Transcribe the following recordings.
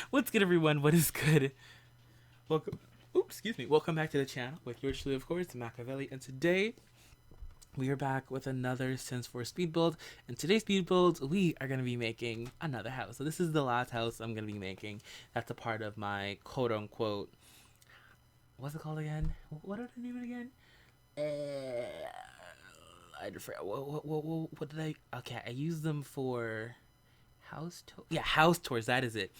What's good, everyone? What is good? Welcome. Oops, excuse me. Welcome back to the channel with yours truly, of course, Machiavelli. And today we are back with another Sims 4 speed build. And today's speed build, we are going to be making another house. So this is the last house I'm going to be making. That's a part of my quote unquote. What's it called again? What did I name it again? I forgot. What did I? Okay, I used them for house tour. Yeah, house tours. That is it.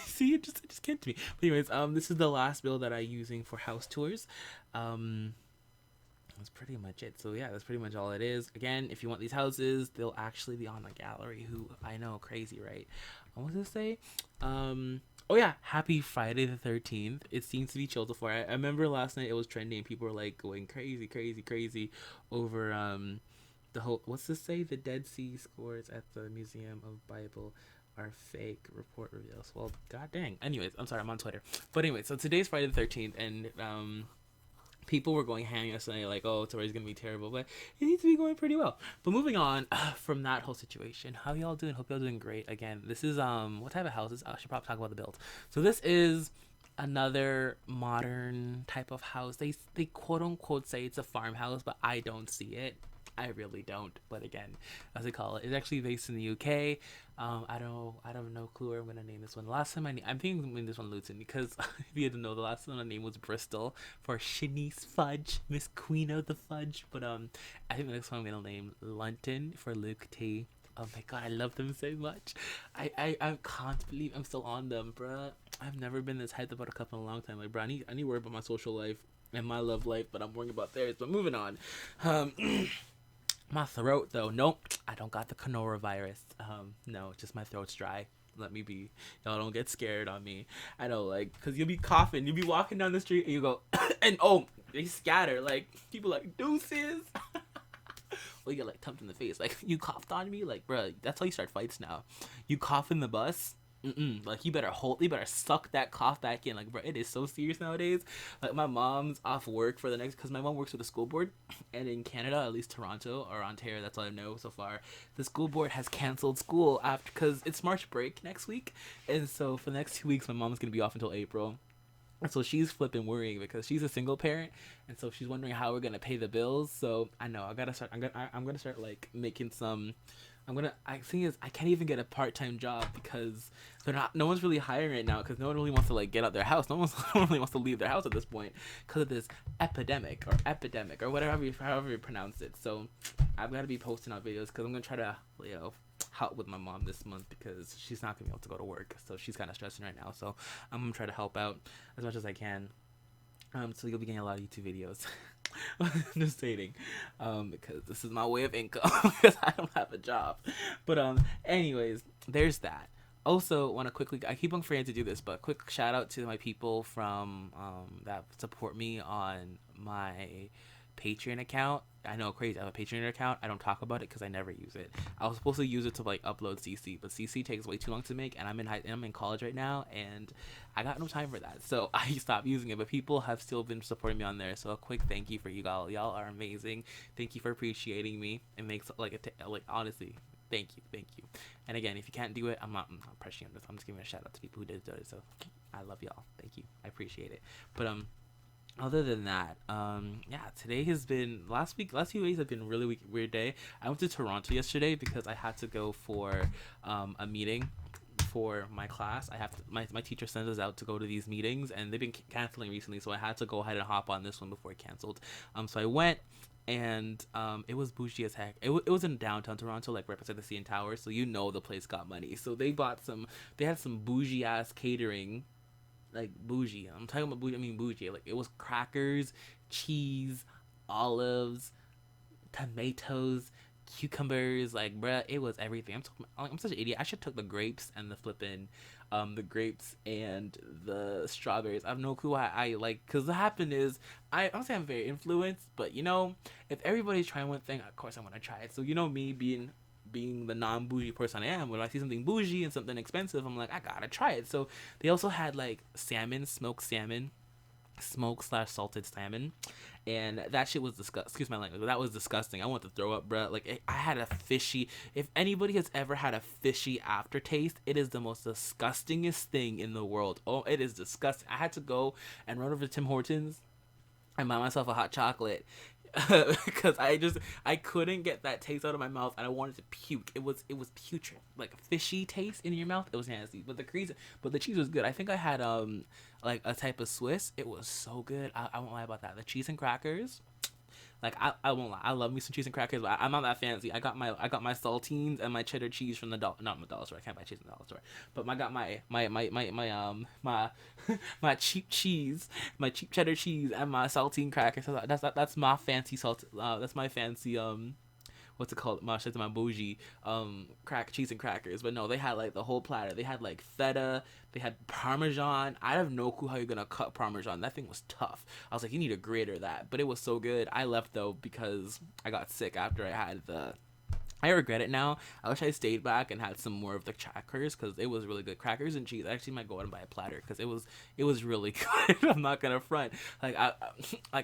See, it just came to me. But anyways, this is the last build that I'm using for house tours. That's pretty much it. So yeah, that's pretty much all it is. Again, if you want these houses, they'll actually be on the gallery. Who I know, crazy, right? What was I say? Oh yeah, happy Friday the 13th. It seems to be chill so far. I remember last night it was trending. People were like going crazy over the whole, what's this say? The Dead Sea Scrolls at the Museum of Bible are fake, report reveals. Well, god dang. Anyways, I'm sorry, I'm on Twitter. But anyway, so today's Friday the 13th, and people were going ham yesterday like, oh, tomorrow's gonna be terrible, but it needs to be going pretty well. But moving on from that whole situation, how y'all doing? Hope y'all doing great. Again, this is what type of house is? I should probably talk about the build. So this is another modern type of house. They quote unquote say it's a farmhouse, but I don't see it. I really don't. But again, as they call it, it's actually based in the UK. I don't know clue where I'm gonna name this one. The last time I'm thinking I'm gonna name this one Luton because if you had to know, the last one I named was Bristol for Shanice Fudge, Miss Queen of the Fudge. But I think the next one I'm gonna name Lunton for Luke T. Oh my god, I love them so much. I can't believe I'm still on them, bruh. I've never been this hyped about a couple in a long time. Like, bruh, I need to worry about my social life and my love life, but I'm worrying about theirs. But moving on. My throat though, nope, I don't got the coronavirus. No, just my throat's dry. Let me be. Y'all don't get scared on me. I know, like, cause you'll be coughing, you'll be walking down the street and you go, and oh, they scatter. Like people like deuces. Or you get like thumped in the face. Like you coughed on me, like bro, that's how you start fights now. You cough in the bus. Like you better suck that cough back in. Like bro, it is so serious nowadays. Like my mom's off work for the next, because my mom works with the school board, and in Canada, at least Toronto or Ontario, that's all I know so far. The school board has canceled school after, because it's March break next week, and so for the next 2 weeks, my mom's gonna be off until April. And so she's flipping worrying because she's a single parent, and so she's wondering how we're gonna pay the bills. So I know I gotta start. I'm gonna start like making some. I think is I can't even get a part-time job because they're not. No one's really hiring right now because no one really wants to like get out their house. No one really wants to leave their house at this point because of this epidemic or whatever however you pronounce it. So I've got to be posting out videos because I'm gonna try to help with my mom this month because she's not gonna be able to go to work. So she's kind of stressing right now. So I'm gonna try to help out as much as I can. So you'll be getting a lot of YouTube videos. Just stating, because this is my way of income because I don't have a job. But anyways, there's that. Also, want to quickly, I keep on forgetting to do this, but quick shout out to my people from that support me on my Patreon account. I know, crazy. I have a Patreon account. I don't talk about it because I never use it. I was supposed to use it to like upload CC, but CC takes way too long to make, and I'm in college right now, and I got no time for that, so I stopped using it. But people have still been supporting me on there, so a quick thank you for you all. Y'all are amazing. Thank you for appreciating me. It makes like honestly. Thank you. And again, if you can't do it, I'm not pressuring you. I'm just giving a shout out to people who did it. So I love y'all. Thank you. I appreciate it. But other than that, yeah, today has been last few days have been a really weird day. I went to Toronto yesterday because I had to go for a meeting for my class. I have to, my teacher sends us out to go to these meetings, and they've been canceling recently, so I had to go ahead and hop on this one before it canceled. So I went, and it was bougie as heck. It was in downtown Toronto, like right beside the CN Tower, so the place got money. So they had some bougie ass catering. Like bougie, I'm talking about bougie. I mean bougie. Like it was crackers, cheese, olives, tomatoes, cucumbers. Like bruh, it was everything. I'm such an idiot. I should took the grapes and the grapes and the strawberries. I have no clue why I like. Cause what happened is I don't say I'm very influenced, but if everybody's trying one thing, of course I want to try it. So me being the non-bougie person I am, when I see something bougie and something expensive, I'm like, I gotta try it. So they also had like salmon, smoked salmon, smoked slash salted salmon, and that shit was disgusting. Excuse my language, but that was disgusting. I want to throw up, bro. Like I had a fishy. If anybody has ever had a fishy aftertaste, it is the most disgustingest thing in the world. Oh, it is disgusting. I had to go and run over to Tim Hortons and buy myself a hot chocolate because I couldn't get that taste out of my mouth and I wanted to puke. It was putrid, like a fishy taste in your mouth. It was nasty, but the cheese was good. I think I had like a type of Swiss. It was so good. I won't lie about that. The cheese and crackers. Like I won't lie, I love me some cheese and crackers, but I'm not that fancy. I got my saltines and my cheddar cheese from the not my dollar store. I can't buy cheese in the dollar store, but I got my cheap cheese, my cheap cheddar cheese, and my saltine crackers. So that's my fancy salt. That's my fancy what's it called? My bougie crack cheese and crackers. But no, they had like the whole platter. They had like feta, they had parmesan. I have no clue how you're gonna cut parmesan. That thing was tough. I was like, you need a grater that. But it was so good. I left though because I got sick after I had the I regret it now. I wish I stayed back and had some more of the crackers because it was really good. Crackers and cheese. I actually might go out and buy a platter because it was really good. I'm not gonna front. I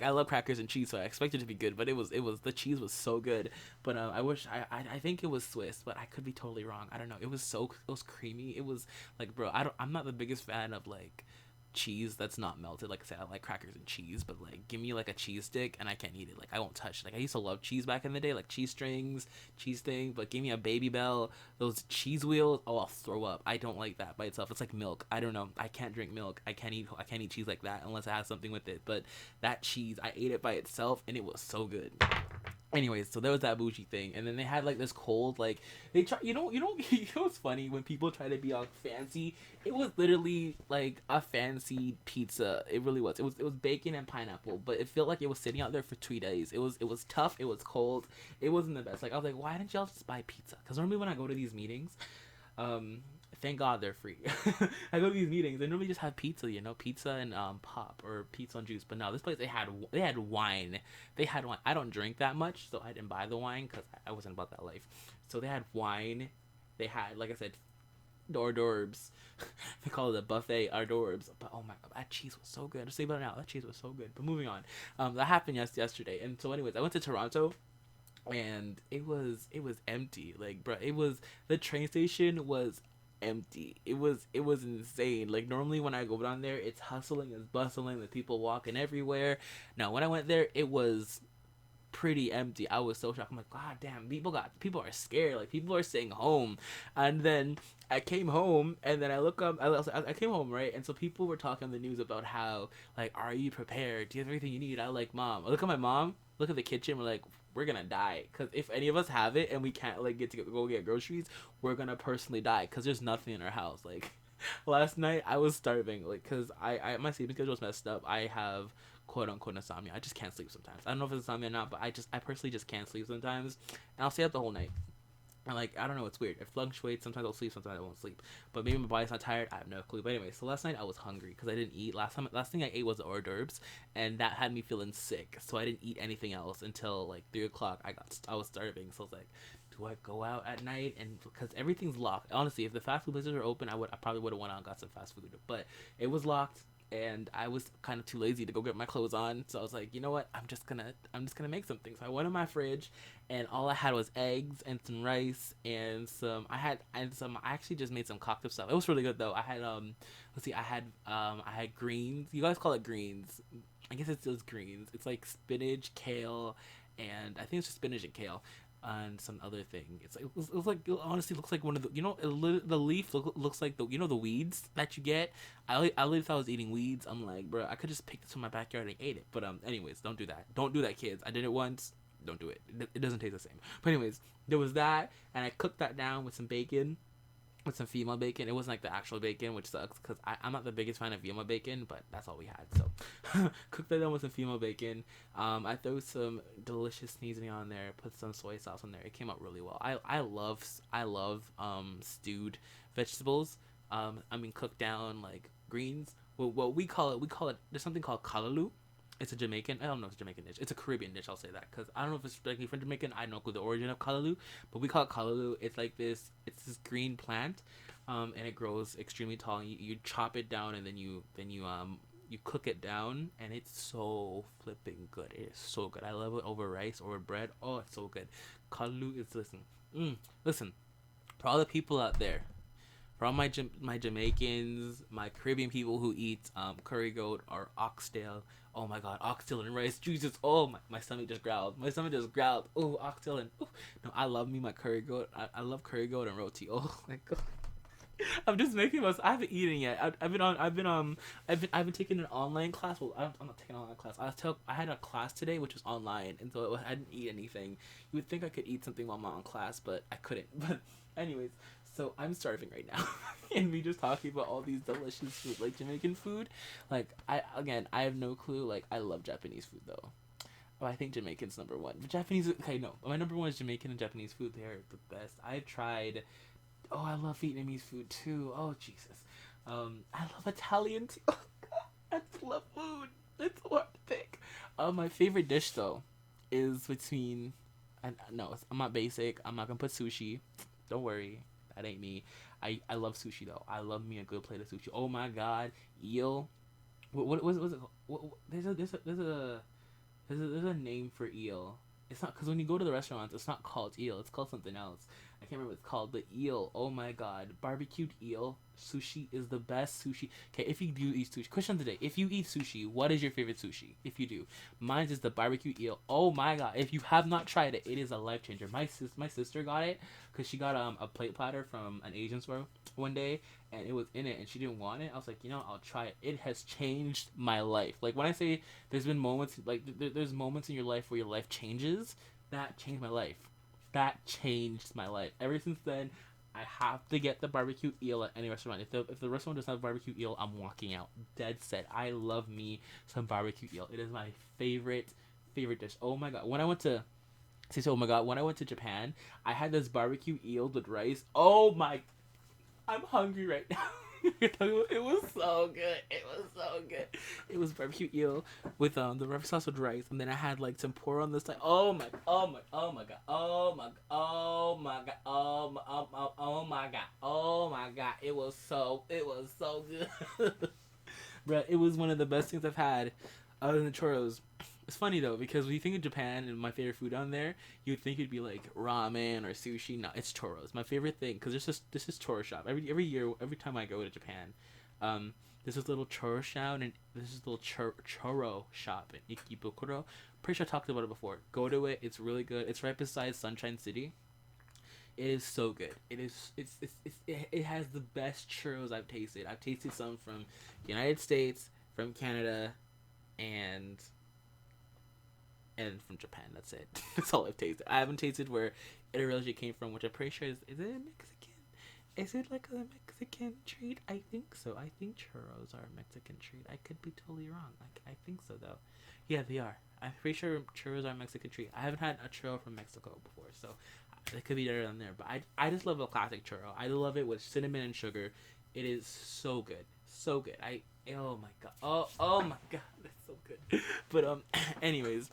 love crackers and cheese, so I expected it to be good. But it was the cheese was so good. But I wish I think it was Swiss, but I could be totally wrong. I don't know. It was creamy. It was like, bro. I'm not the biggest fan of like cheese that's not melted. Like I said, I like crackers and cheese, but like give me like a cheese stick and I can't eat it. Like I won't touch it. Like I used to love cheese back in the day, like cheese strings, cheese thing, but give me a Baby Bell, those cheese wheels, oh I'll throw up. I don't like that by itself. It's like milk. I don't know. I can't drink milk. I can't eat cheese like that unless it has something with it. But that cheese, I ate it by itself and it was so good. Anyways, so there was that bougie thing, and then they had like this cold, like they try, you know what's funny when people try to be all fancy. It was literally like a fancy pizza. It really was. It was bacon and pineapple, but it felt like it was sitting out there for 3 days. It was tough. It was cold. It wasn't the best. Like I was like, why didn't y'all just buy pizza? Because normally when I go to these meetings, um, thank God they're free. I go to these meetings. They normally just have pizza, pizza and pop or pizza and juice. But no, this place they had wine. They had wine. I don't drink that much, so I didn't buy the wine because I wasn't about that life. So they had wine. They had, like I said, hors d'oeuvres. They call it a buffet hors d'oeuvres. But oh my god, that cheese was so good. Just say about it now. That cheese was so good. But moving on, that happened yesterday. And so, anyways, I went to Toronto and it was empty. Like, bro, the train station was empty. It was insane. Like normally when I go down there, it's hustling, it's bustling, the people walking everywhere. Now when I went there, it was pretty empty. I was so shocked. I'm like, God damn, people are scared. Like people are staying home. And then I came home and then I look up. I came home, right, and so people were talking on the news about how like, are you prepared? Do you have everything you need? I like, mom. I look at my mom. Look at the kitchen. We're like, we're gonna die because if any of us have it and we can't like get to go get groceries, we're gonna personally die because there's nothing in our house. Like last night I was starving, like because I my sleeping schedule is messed up. I have quote unquote insomnia. I just can't sleep sometimes. I don't know if it's insomnia or not, but I personally just can't sleep sometimes, and I'll stay up the whole night. And like I don't know, it's weird. It fluctuates. Sometimes I'll sleep, sometimes I won't sleep. But maybe my body's not tired. I have no clue. But anyway, so last night I was hungry because I didn't eat. Last thing I ate was the hors d'oeuvres, and that had me feeling sick. So I didn't eat anything else until like 3 o'clock. I was starving. So I was like, do I go out at night? And because everything's locked. Honestly, if the fast food places were open, I probably would have went out and got some fast food. But it was locked and I was kind of too lazy to go get my clothes on, so I was like, you know what, I'm just gonna make something. So I went in my fridge, and all I had was eggs and some rice and I actually just made some cocktail stuff. It was really good though. I had let's see, I had greens. You guys call it greens. I guess it's just greens. It's like spinach, kale, and I think it's just spinach and kale and some other thing. It was like, it honestly looks like one of the, the leaf looks like the weeds that you get. I literally thought I was eating weeds. I'm like, bro, I could just pick this from my backyard and ate it. But anyways, don't do that, kids. I did it once. Don't do it. It doesn't taste the same. But anyways, there was that, and I cooked that down with some bacon, with some female bacon. It wasn't like the actual bacon, which sucks because I'm not the biggest fan of female bacon, but that's all we had. So cooked that down with some female bacon. I threw some delicious seasoning on there, put some soy sauce on there. It came out really well. I love stewed vegetables. Cooked down like greens. Well, what we call it. There's something called kalaloo. It's a Jamaican. I don't know if it's a Jamaican dish. It's a Caribbean dish. I'll say that because I don't know if it's directly from Jamaican. I don't know the origin of kalaloo, but we call it kalaloo. It's like this. It's this green plant, and it grows extremely tall. And you chop it down, and then you you cook it down, and it's so flipping good. It is so good. I love it over rice, over bread. Oh, it's so good. Kalu is listen, for all the people out there, for all my Jamaicans, my Caribbean people who eat curry goat or oxtail. Oh my God, oxtail and rice, Jesus! Oh my stomach just growled. My stomach just growled. Oh, oxtail and no, I love me my curry goat. I love curry goat and roti. Oh my God. I'm just making us. I haven't eaten yet. I've been taking an online class. Well, I'm not taking an online class. I had a class today which was online, and so I didn't eat anything. You would think I could eat something while I'm on class, but I couldn't. But anyways, so I'm starving right now, and me just talking about all these delicious food, like Jamaican food. Like I have no clue. Like I love Japanese food though. Oh, I think Jamaican's number one. But Japanese, okay, no, my number one is Jamaican and Japanese food. They are the best. I've tried. Oh, I love Vietnamese food too. Oh, Jesus. I love Italian too. Oh, God. I just love food. It's so hard to pick. My favorite dish though is between. No, I'm not basic. I'm not gonna put sushi. Don't worry, that ain't me. I love sushi though. I love me a good plate of sushi. Oh my God, eel. What was it? There's a name for eel. It's not because when you go to the restaurants, it's not called eel. It's called something else. I can't remember what it's called. But eel, oh my God, barbecued eel sushi is the best sushi. Okay, if you do eat sushi, question today: if you eat sushi, what is your favorite sushi? If you do, mine is the barbecued eel. Oh my God, if you have not tried it, it is a life changer. My sister got it because she got a plate platter from an Asian store one day, and it was in it, and she didn't want it. I was like, I'll try it. It has changed my life. Like when I say there's been moments, like there's moments in your life where your life changes. That changed my life. That changed my life. Ever since then, I have to get the barbecue eel at any restaurant. If the restaurant doesn't have barbecue eel, I'm walking out. Dead set. I love me some barbecue eel. It is my favorite dish. Oh my God. When I went to when I went to Japan, I had this barbecue eel with rice. Oh my, I'm hungry right now. It was so good. It was so good. It was barbecue eel with the red sauce with rice, and then I had like tempura on the side. Oh my God, oh my, oh my God, oh my God, oh my God. It was so good. Bruh, it was one of the best things I've had other than the churros. It's funny though because when you think of Japan and my favorite food down there, you'd think it'd be like ramen or sushi. No, it's churros. My favorite thing because this is churro shop every year. Every time I go to Japan, there's this little churro shop and this is little churro shop in Ikebukuro. Pretty sure I talked about it before. Go to it. It's really good. It's right beside Sunshine City. It is so good. It has the best churros I've tasted. I've tasted some from the United States, from Canada, and from Japan. That's it. That's all I've tasted. I haven't tasted where it originally came from, which I'm pretty sure is it Mexican? Is it like a Mexican treat? I think so. I think churros are a Mexican treat. I could be totally wrong. I think so though. Yeah, they are. I'm pretty sure churros are a Mexican treat. I haven't had a churro from Mexico before, so it could be better than there. But I just love a classic churro. I love it with cinnamon and sugar. It is so good. So good. Oh my God. Oh my God. That's so good. But anyways,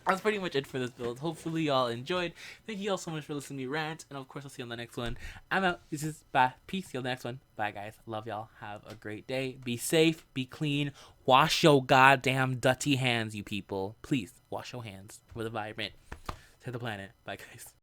that's pretty much it for this build. Hopefully y'all enjoyed. Thank you all so much for listening to me rant. And of course, I'll see you on the next one. I'm out. This is bye. Peace. See you on the next one. Bye, guys. Love y'all. Have a great day. Be safe. Be clean. Wash your goddamn dirty hands, you people. Please, wash your hands. With a vibrant. Save the planet. Bye, guys.